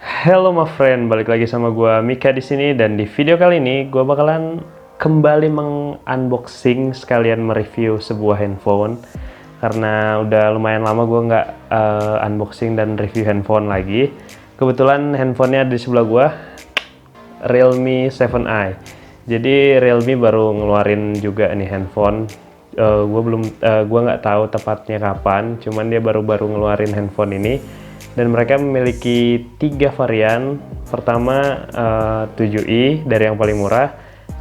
Hello my friend, balik lagi sama gua Mika di sini, dan di video kali ini gua bakalan kembali meng-unboxing sekalian mereview sebuah handphone karena udah lumayan lama gua nggak unboxing dan review handphone lagi. Kebetulan handphonenya ada di sebelah gua, Realme 7i. Jadi Realme baru ngeluarin juga nih handphone. Gua nggak tahu tepatnya kapan, cuman dia baru-baru ngeluarin handphone ini. Dan mereka memiliki 3 varian. Pertama 7i dari yang paling murah,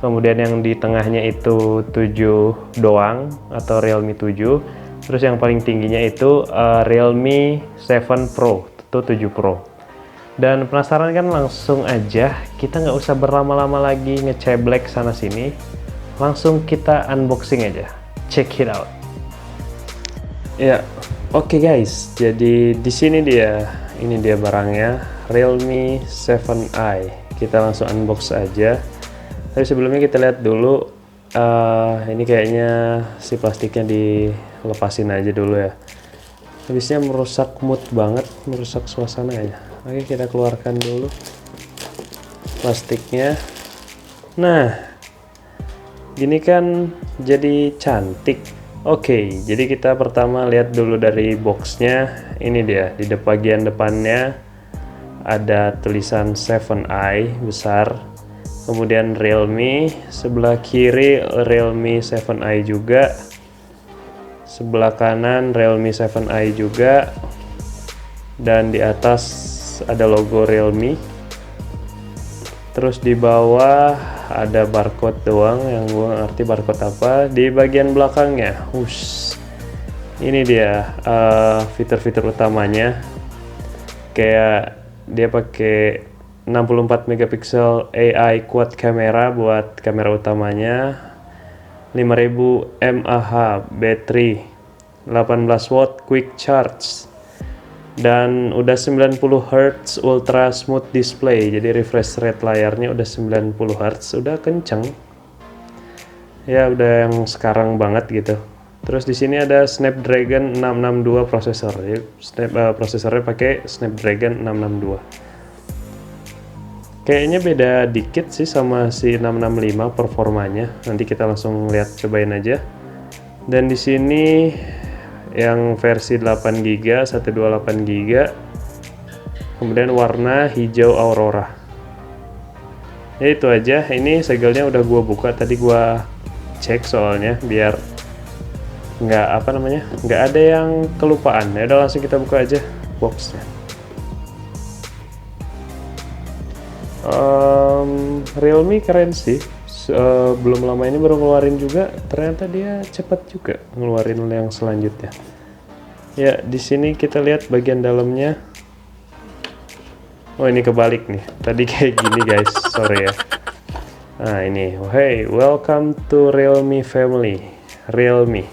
kemudian yang di tengahnya itu 7 doang atau Realme 7, terus yang paling tingginya itu Realme 7 Pro atau 7 Pro. Dan penasaran kan, langsung aja, kita nggak usah berlama-lama lagi ngeceblek sana sini, langsung kita unboxing aja, check it out ya. Oke guys, jadi di sini ini dia barangnya, Realme 7i. Kita langsung unbox aja. Tapi sebelumnya kita lihat dulu, ini kayaknya si plastiknya dilepasin aja dulu ya. Habisnya merusak mood banget, merusak suasana ya. Oke, kita keluarkan dulu plastiknya. Nah, gini kan jadi cantik. Oke, jadi kita pertama lihat dulu dari boxnya. Ini dia, di bagian depannya ada tulisan 7i besar, kemudian Realme, sebelah kiri Realme 7i juga, sebelah kanan Realme 7i juga, dan di atas ada logo Realme. Terus di bawah ada barcode doang, yang gue ngerti barcode apa. Di bagian belakangnya, ini dia fitur-fitur utamanya. Kayak dia pakai 64 megapiksel AI quad kamera buat kamera utamanya, 5000 mAh baterai, 18 watt quick charge, dan udah 90 Hz ultra smooth display. Jadi refresh rate layarnya udah 90 Hz, udah kenceng ya, udah yang sekarang banget gitu. Terus di sini ada Snapdragon 662 prosesor. Jadi prosesornya pakai Snapdragon 662. Kayaknya beda dikit sih sama si 665 performanya. Nanti kita langsung lihat, cobain aja. Dan di sini yang versi 8GB, 128GB, kemudian warna hijau aurora. Ya itu aja. Ini segelnya udah gua buka, tadi gua cek soalnya biar nggak ada yang kelupaan. Ya udah, langsung kita buka aja boxnya. Realme keren sih. Belum lama ini baru ngeluarin juga, ternyata dia cepat juga ngeluarin yang selanjutnya. Ya, di sini kita lihat bagian dalamnya. Oh, ini kebalik nih. Tadi kayak gini guys, sorry ya. Nah ini, oh, hey, welcome to Realme family. Realme.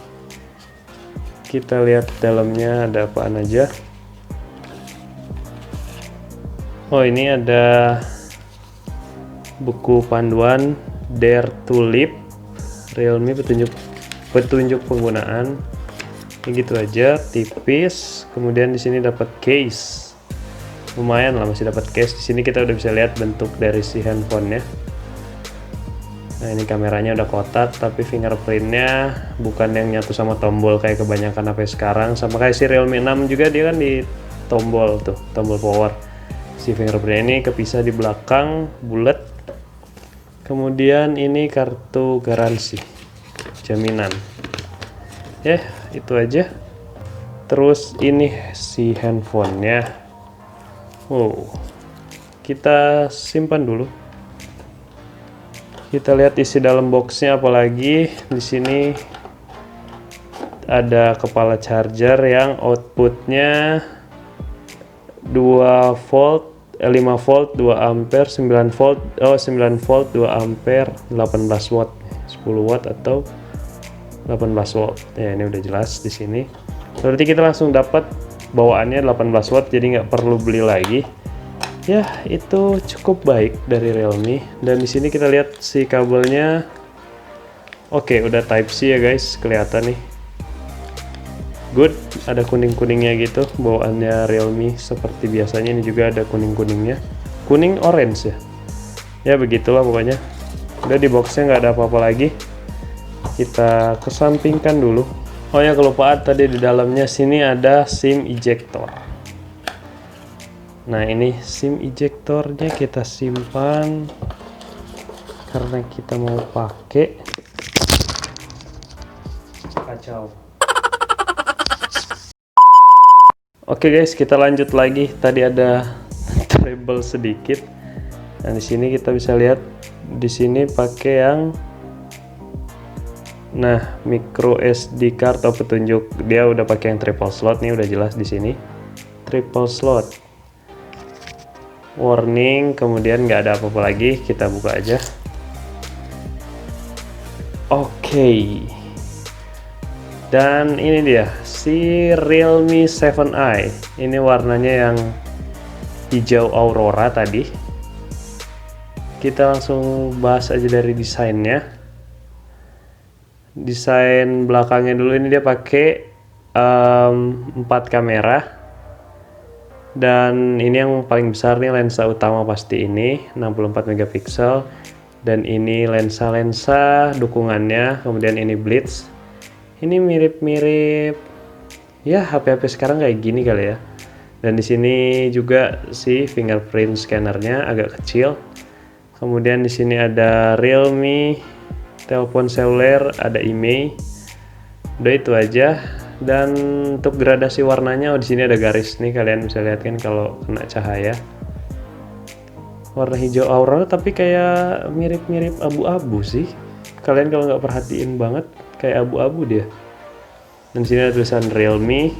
Kita lihat dalamnya ada apaan aja. Oh, ini ada buku panduan Dare to Live, Realme, petunjuk penggunaan. Ini gitu aja, tipis. Kemudian di sini dapat case, lumayan lah, masih dapat case. Di sini kita udah bisa lihat bentuk dari si handphonenya. Nah, ini kameranya udah kotak, tapi fingerprintnya bukan yang nyatu sama tombol kayak kebanyakan HP sekarang. Sama kayak si Realme 6 juga, dia kan di tombol tuh, tombol power. Si fingerprint ini kepisah di belakang, bulat. Kemudian ini kartu garansi, jaminan. Ya, itu aja. Terus ini si handphonenya. Wow, kita simpan dulu. Kita lihat isi dalam boxnya, apalagi di sini ada kepala charger yang outputnya 2 volt, 5 volt, 2 ampere, 9 volt, 9 volt, 2 ampere, 18 watt, 10 watt atau 18 watt. Ya, ini udah jelas di sini. Berarti kita langsung dapat bawaannya 18 watt, jadi nggak perlu beli lagi. Ya, itu cukup baik dari Realme. Dan di sini kita lihat si kabelnya. Oke, udah Type C ya guys, kelihatan nih. good, ada kuning-kuningnya gitu, bawaannya Realme seperti biasanya. Ini juga ada kuning-kuningnya, kuning orange ya. Ya begitulah pokoknya. Udah, di boxnya nggak ada apa-apa lagi, kita kesampingkan dulu. Oh ya, kelupaan tadi, di dalamnya sini ada SIM ejector. Nah, ini SIM ejectornya kita simpan karena kita mau pakai. Kacau. Oke guys, kita lanjut lagi. Tadi ada trouble sedikit. Nah, di sini kita bisa lihat di sini pakai yang micro SD card atau petunjuk. Dia udah pakai yang triple slot nih, udah jelas di sini. Triple slot. Warning, kemudian nggak ada apa-apa lagi. Kita buka aja. Oke. Dan ini dia si Realme 7i. Ini warnanya yang hijau aurora tadi. Kita langsung bahas aja dari desainnya. Desain belakangnya dulu, ini dia pakai 4 kamera. Dan ini yang paling besar nih, lensa utama pasti ini 64 megapiksel. Dan ini lensa-lensa dukungannya, kemudian ini blitz. Ini mirip-mirip ya HP-HP sekarang kayak gini kali ya. Dan di sini juga si fingerprint scannernya agak kecil. Kemudian di sini ada Realme, telepon seluler, ada IMEI. Udah, itu aja. Dan untuk gradasi warnanya, di sini ada garis nih, kalian bisa lihat kan kalau kena cahaya. Warna hijau aurora tapi kayak mirip-mirip abu-abu sih. Kalian kalau nggak perhatiin banget, kayak abu-abu dia. Dan sini ada tulisan Realme.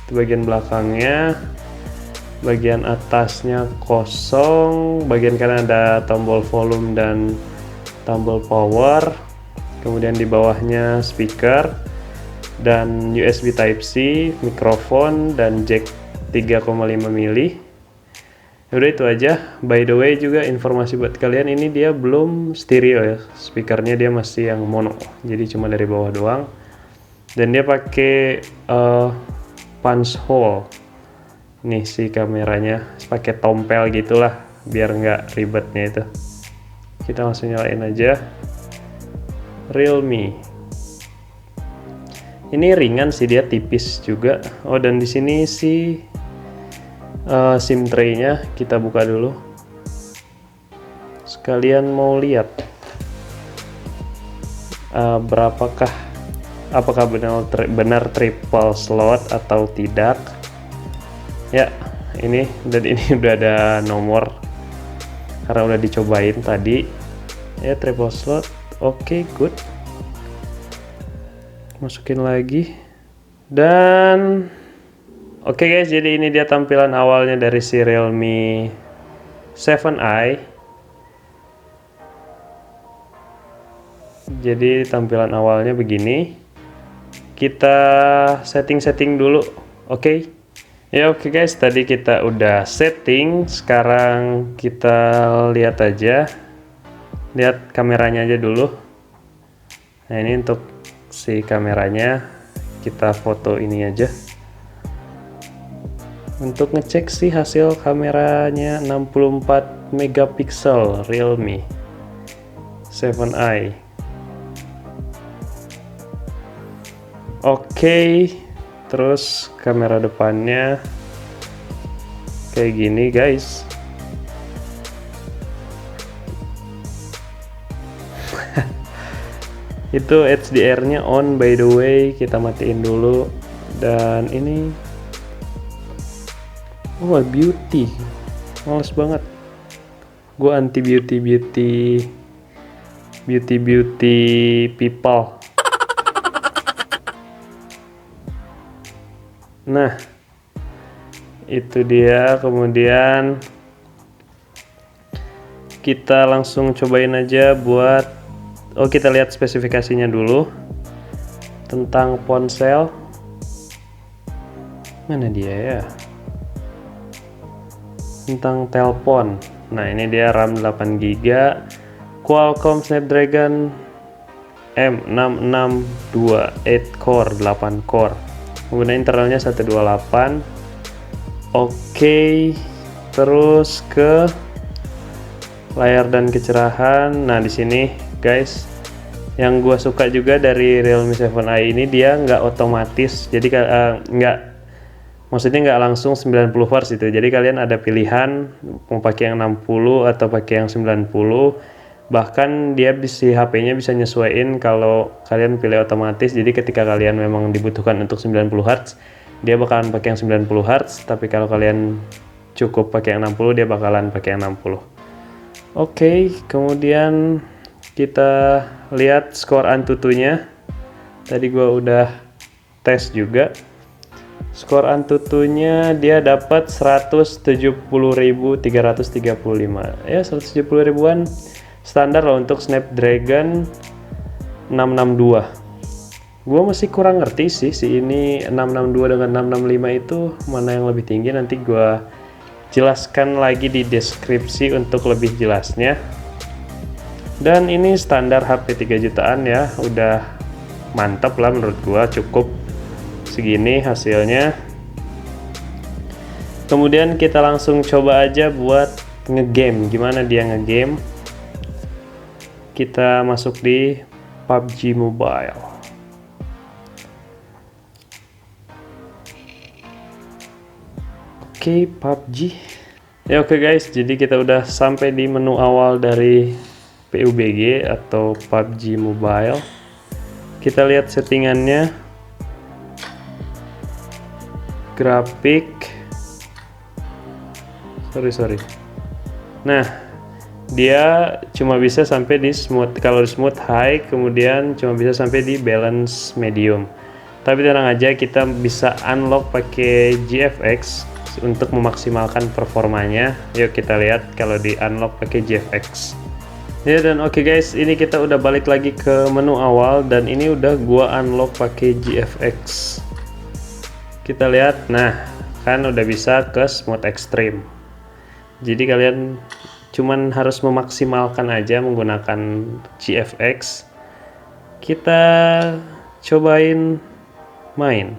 Itu bagian belakangnya. Bagian atasnya kosong. Bagian kanan ada tombol volume dan tombol power. Kemudian di bawahnya speaker dan USB Type-C, mikrofon dan jack 3,5 mili. Udah, itu aja. By the way, juga informasi buat kalian, ini dia belum stereo ya, speakernya dia masih yang mono, jadi cuma dari bawah doang. Dan dia pakai punch hole. Nih si kameranya pakai tompel gitulah, biar nggak ribetnya itu. Kita langsung nyalain aja. Realme. Ini ringan sih, dia tipis juga. Oh, dan di sini si SIM tray-nya kita buka dulu. Sekalian mau lihat apakah benar triple slot atau tidak. Ya, ini udah ada nomor karena udah dicobain tadi. Ya, triple slot. Oke, good. Masukin lagi. Dan oke guys, jadi ini dia tampilan awalnya dari si Realme 7i. Jadi tampilan awalnya begini. Kita setting dulu. Oke. Ya, oke guys, tadi kita udah setting. Sekarang kita lihat aja. Lihat kameranya aja dulu. Nah, ini untuk si kameranya, kita foto ini aja. Untuk ngecek sih hasil kameranya 64 megapiksel Realme 7i. Oke, terus kamera depannya kayak gini guys. Itu HDR-nya on by the way, kita matiin dulu. Dan ini beauty, males banget. Gue anti beauty people. Nah, itu dia. Kemudian kita langsung cobain aja buat kita lihat spesifikasinya dulu tentang ponsel. Mana dia ya? Tentang telepon. Nah, ini dia RAM 8GB, Qualcomm Snapdragon M662 8 core, 8 core. menggunakan internalnya 128. Oke, terus ke layar dan kecerahan. Nah di sini guys, yang gue suka juga dari Realme 7i ini, dia nggak otomatis, jadi maksudnya nggak langsung 90 Hz itu. Jadi kalian ada pilihan mau pakai yang 60 atau pakai yang 90. Bahkan dia HP-nya bisa nyesuaiin kalau kalian pilih otomatis. Jadi ketika kalian memang dibutuhkan untuk 90 Hz, dia bakalan pakai yang 90 Hz, tapi kalau kalian cukup pakai yang 60, dia bakalan pakai yang 60. Oke, kemudian kita lihat skor Antutunya. Tadi gua udah tes juga. Skor Antutunya dia dapat 170.335. Ya, 170 ribuan standar lah untuk Snapdragon 662. Gue masih kurang ngerti sih si ini 662 dengan 665 itu mana yang lebih tinggi. Nanti gue jelaskan lagi di deskripsi untuk lebih jelasnya. Dan ini standar HP 3 jutaan ya, udah mantap lah menurut gue, cukup segini hasilnya. Kemudian kita langsung coba aja buat ngegame. Gimana dia ngegame? Kita masuk di PUBG Mobile. Oke, PUBG. Ya oke guys, jadi kita udah sampai di menu awal dari PUBG atau PUBG Mobile. Kita lihat settingannya. Grafik. Sorry. Nah, dia cuma bisa sampai di smooth. Kalau di smooth high, kemudian cuma bisa sampai di balance medium. Tapi tenang aja, kita bisa unlock pakai GFX untuk memaksimalkan performanya. Yuk kita lihat kalau di unlock pakai GFX. Ya, dan oke guys, ini kita udah balik lagi ke menu awal dan ini udah gua unlock pakai GFX. Kita lihat, nah kan udah bisa ke smooth extreme. Jadi kalian cuman harus memaksimalkan aja menggunakan GFX. Kita cobain main.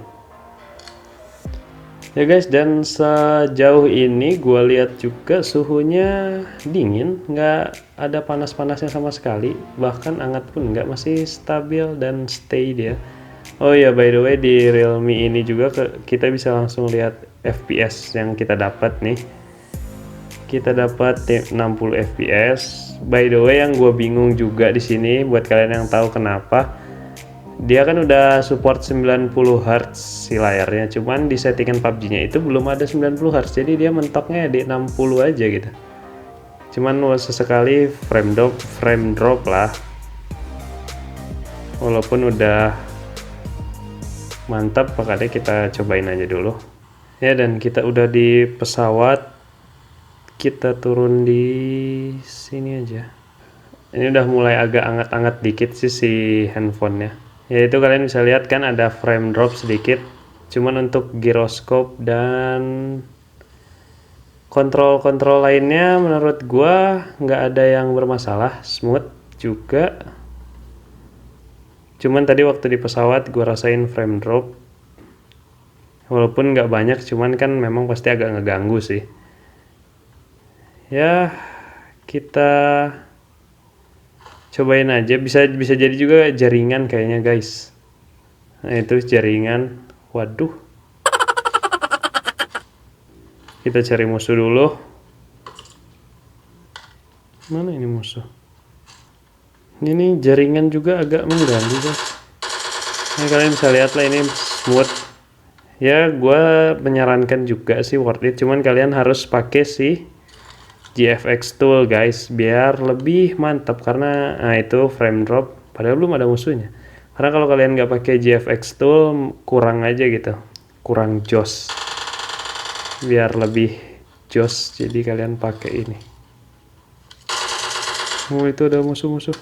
Ya guys, dan sejauh ini gue lihat juga suhunya dingin, nggak ada panas-panasnya sama sekali, bahkan hangat pun nggak, masih stabil dan stay dia. Oh ya, by the way, di Realme ini juga kita bisa langsung lihat FPS yang kita dapat nih. Kita dapat 60 fps. By the way, yang gue bingung juga di sini, buat kalian yang tahu kenapa, dia kan udah support 90 Hz si layarnya, cuman di settingan PUBG-nya itu belum ada 90 Hz, jadi dia mentoknya di 60 aja gitu. Cuman sesekali frame drop lah, walaupun udah mantap, makanya kita cobain aja dulu ya. Dan kita udah di pesawat, kita turun di sini aja. Ini udah mulai agak anget-anget dikit sih si handphonenya. Yaitu kalian bisa lihat kan ada frame drop sedikit. Cuman untuk gyroscope dan kontrol lainnya menurut gua nggak ada yang bermasalah, smooth juga. Cuman tadi waktu di pesawat gua rasain frame drop. Walaupun nggak banyak, cuman kan memang pasti agak ngeganggu sih. Ya, kita cobain aja, bisa jadi juga jaringan kayaknya guys. Nah itu jaringan. Waduh, kita cari musuh dulu. Mana ini musuh? Ini jaringan juga agak mengganggu guys. Nah, kalian bisa lihat lah, ini smooth ya. Gue menyarankan juga sih worth it, cuman kalian harus pakai si GFX tool guys, biar lebih mantap. Karena nah itu frame drop padahal belum ada musuhnya. Karena kalau kalian nggak pakai GFX tool kurang aja gitu, kurang jos. Biar lebih jos, jadi kalian pakai ini. Oh itu ada musuh-musuh.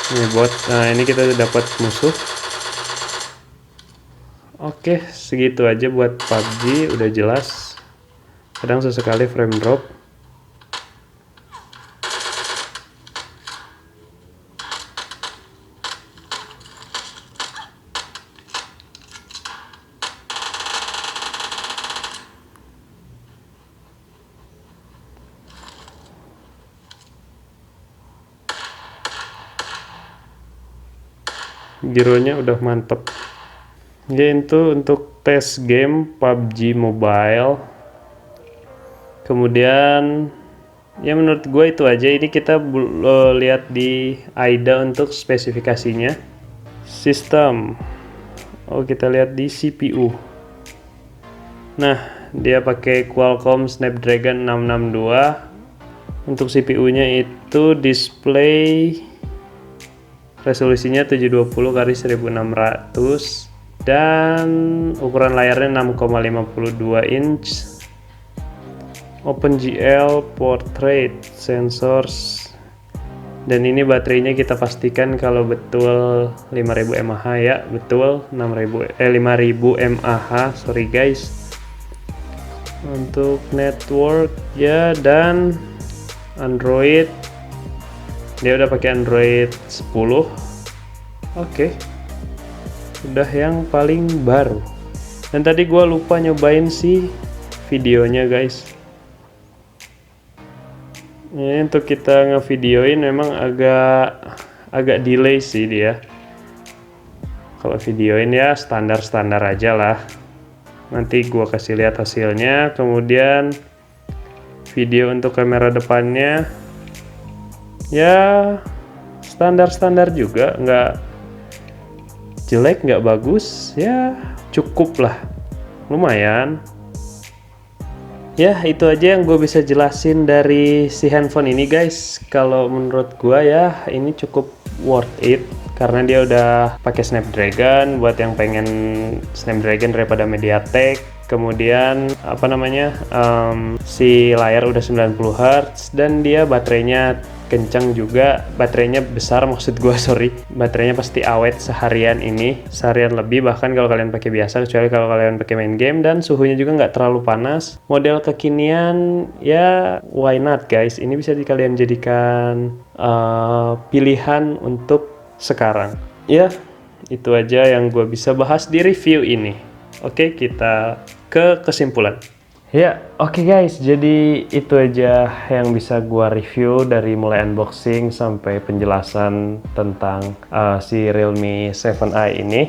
Ini bot. Nah ini kita dapat musuh. Oke, segitu aja buat PUBG, udah jelas. Kadang sesekali frame drop. Gironya udah mantep. Ya itu untuk tes game PUBG Mobile. Kemudian ya menurut gue itu aja. Ini kita lihat di AIDA untuk spesifikasinya. Sistem. Oh, kita lihat di CPU. Nah, dia pakai Qualcomm Snapdragon 662. Untuk CPU-nya itu display resolusinya 720x1600 dan ukuran layarnya 6,52 inch. OpenGL Portrait Sensors, dan ini baterainya kita pastikan kalau betul 5000 mAh ya, betul 5000 mAh, sorry guys. Untuk network ya, dan Android dia udah pakai Android 10. Oke. Udah yang paling baru. Dan tadi gua lupa nyobain sih videonya guys. Ini untuk kita ngevideoin memang agak delay sih dia. Kalau videoin ya standar-standar aja lah. Nanti gua kasih lihat hasilnya. Kemudian video untuk kamera depannya ya standar-standar juga, nggak jelek nggak bagus, ya cukup lah, lumayan. Ya itu aja yang gue bisa jelasin dari si handphone ini guys. Kalau menurut gue ya ini cukup worth it karena dia udah pakai Snapdragon. Buat yang pengen Snapdragon daripada MediaTek, kemudian apa namanya, si layar udah 90 Hz dan dia baterainya kencang juga, baterainya besar maksud gua, sorry, baterainya pasti awet seharian lebih bahkan kalau kalian pakai biasa, kecuali kalau kalian pakai main game, dan suhunya juga nggak terlalu panas. Model kekinian ya why not guys, ini bisa kalian jadikan pilihan untuk sekarang. Ya itu aja yang gue bisa bahas di review ini. Oke, kita ke kesimpulan. Ya, oke guys, jadi itu aja yang bisa gua review dari mulai unboxing sampai penjelasan tentang si Realme 7i ini.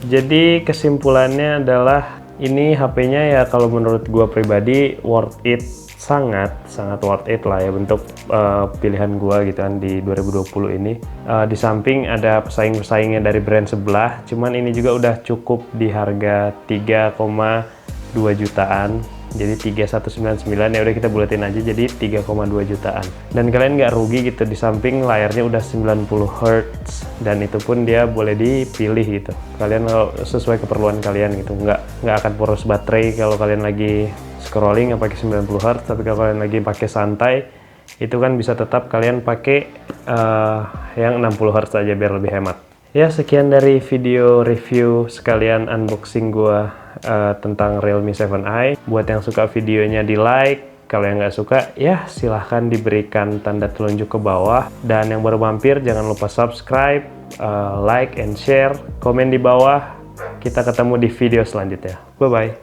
Jadi kesimpulannya adalah ini HP-nya ya kalau menurut gua pribadi worth it, sangat worth it lah ya bentuk pilihan gua gitu kan di 2020 ini. Di samping ada pesaing-pesaingnya dari brand sebelah, cuman ini juga udah cukup di harga 3,2 jutaan, jadi 3199 ya udah kita buletin aja jadi 3,2 jutaan, dan kalian nggak rugi gitu. Di samping layarnya udah 90 Hz dan itu pun dia boleh dipilih gitu, kalian kalau sesuai keperluan kalian gitu, nggak akan boros baterai kalau kalian lagi scrolling nggak pakai 90 Hz, tapi kalau kalian lagi pakai santai itu kan bisa tetap kalian pakai yang 60 Hz aja biar lebih hemat. Ya sekian dari video review sekalian unboxing gua tentang Realme 7i. Buat yang suka videonya di like, kalau yang nggak suka ya silahkan diberikan tanda telunjuk ke bawah, dan yang baru mampir jangan lupa subscribe, like and share, komen di bawah. Kita ketemu di video selanjutnya, bye bye.